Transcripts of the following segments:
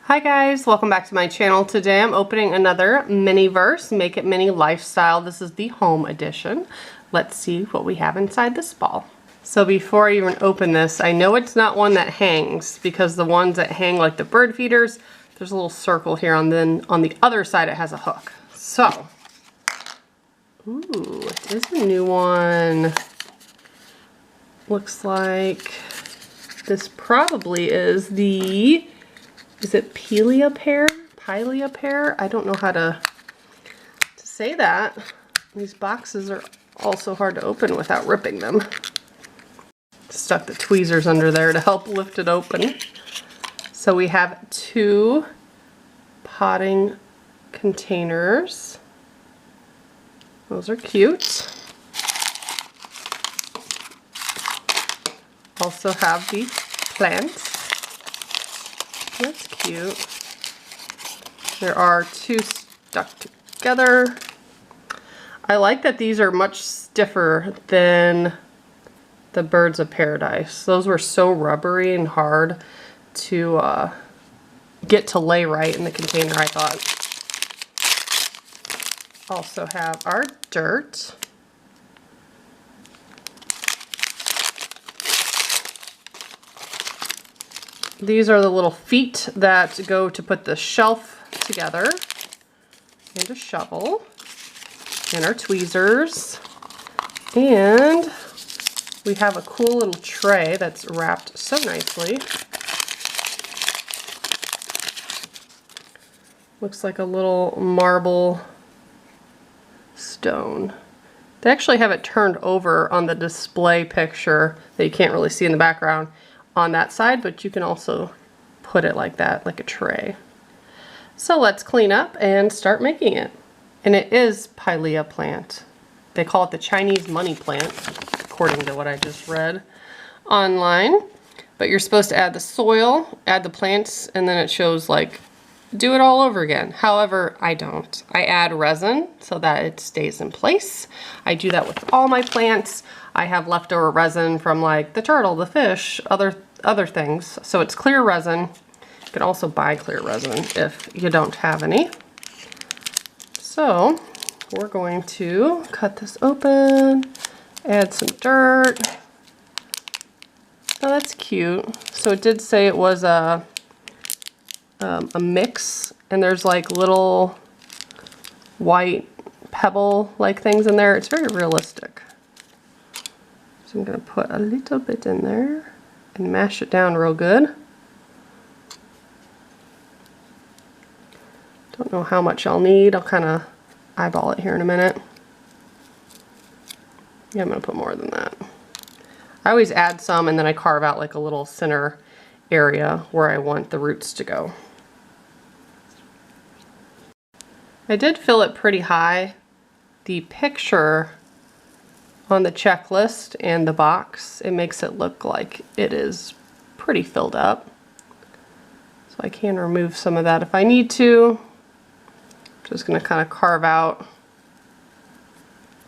Hi guys, welcome back to my channel. Today I'm opening another Miniverse Make It Mini Lifestyle. This is the home edition. Let's see what we have inside this ball. So before I even open this, I know it's not one that hangs because the ones that hang like the bird feeders, there's a little circle here, and then on the other side it has a hook. So, ooh, here's a new one. Looks like this probably is the, is it Pilea pear? Pilea pear? I don't know how to say that. These boxes are also hard to open without ripping them. Stuck the tweezers under there to help lift it open. So we have two potting containers. Those are cute. Also have the plants. That's cute. There are two stuck together. I like that these are much stiffer than the Birds of Paradise. Those were so rubbery and hard to get to lay right in the container, I thought. Also have our dirt. These are the little feet that go to put the shelf together, and a shovel, and our tweezers, and we have a cool little tray that's wrapped so nicely. Looks like a little marble stone. They actually have it turned over on the display picture that you can't really see in the background on that side, but you can also put it like that, like a tray. So let's clean up and start making it. And it is Pilea plant. They call it the Chinese money plant, according to what I just read online. But you're supposed to add the soil, add the plants, and then it shows like, do it all over again. However, I don't. I add resin so that it stays in place. I do that with all my plants. I have leftover resin from like the turtle, the fish, other things. So it's clear resin. You can also buy clear resin if you don't have any. So we're going to cut this open, add some dirt. Oh, that's cute. So it did say it was a mix, and there's like little white pebble-like things in there. It's very realistic. So I'm going to put a little bit in there and mash it down real good. Don't know how much I'll need. I'll kind of eyeball it here in a minute. Yeah, I'm going to put more than that. I always add some and then I carve out like a little center area where I want the roots to go. I did fill it pretty high. The picture on the checklist and the box, it makes it look like it is pretty filled up. So I can remove some of that if I need to. Just going to kind of carve out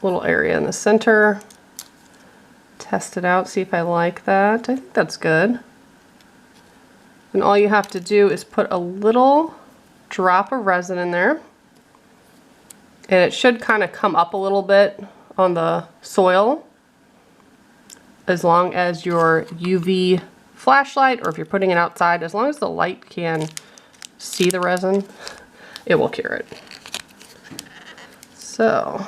a little area in the center. Test it out, see if I like that. I think that's good. And all you have to do is put a little drop of resin in there. And it should kind of come up a little bit on the soil as long as your UV flashlight, or if you're putting it outside, as long as the light can see the resin, it will cure it. So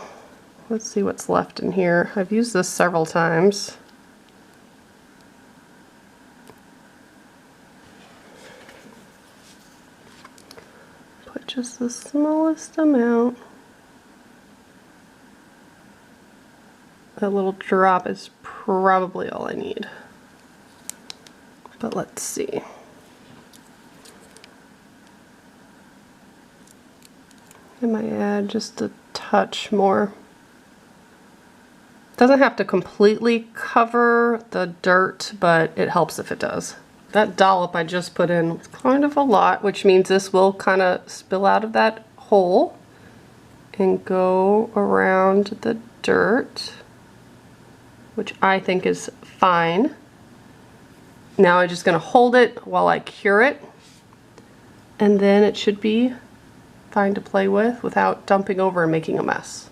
let's see what's left in here. I've used this several times. Put just the smallest amount. That little drop is probably all I need. But let's see. I might add just a touch more. Doesn't have to completely cover the dirt, but it helps if it does. That dollop I just put in was kind of a lot, which means this will kind of spill out of that hole and go around the dirt, which I think is fine. Now I'm just going to hold it while I cure it. and then it should be fine to play with without dumping over and making a mess.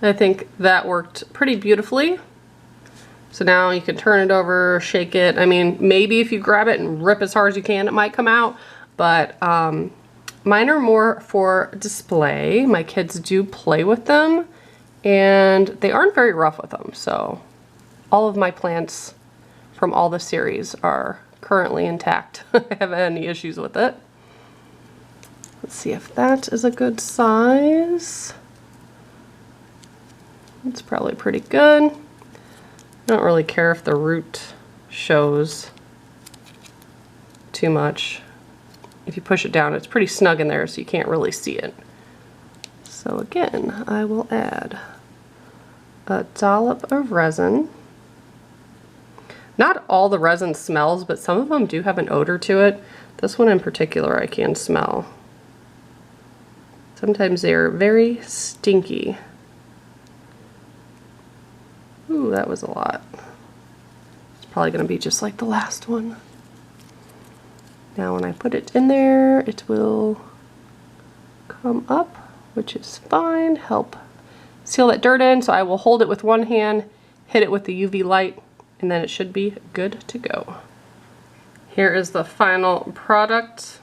I think that worked pretty beautifully. So now you can turn it over, shake it. I mean, maybe if you grab it and rip as hard as you can, it might come out, but mine are more for display. My kids do play with them, and they aren't very rough with them, so all of my plants from all the series are currently intact. I haven't had any issues with it. Let's see if that is a good size. It's probably pretty good. I don't really care if the root shows too much. If you push it down, it's pretty snug in there, so you can't really see it. So again, I will add a dollop of resin. Not all the resin smells, but some of them do have an odor to it. This one in particular I can smell. Sometimes they're very stinky. Ooh, that was a lot. It's probably going to be just like the last one. Now when I put it in there, it will come up, which is fine. Help seal that dirt in. So I will hold it with one hand, hit it with the UV light, and then it should be good to go. Here is the final product.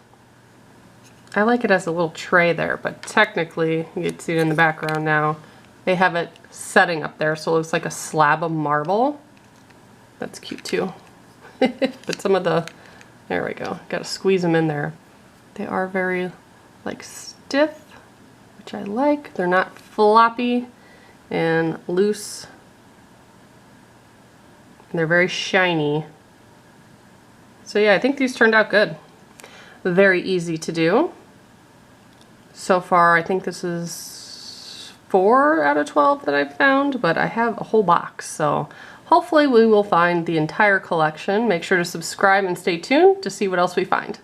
I like it as a little tray there, but technically, you can see it in the background now, they have it setting up there, so it looks like a slab of marble. That's cute too. But some of the, there we go, gotta squeeze them in there. They are very like stiff, which I like. They're not floppy and loose. And they're very shiny. So yeah, I think these turned out good. Very easy to do. So far, I think this is 4 out of 12 that I've found, but I have a whole box, so hopefully we will find the entire collection. Make sure to subscribe and stay tuned to see what else we find.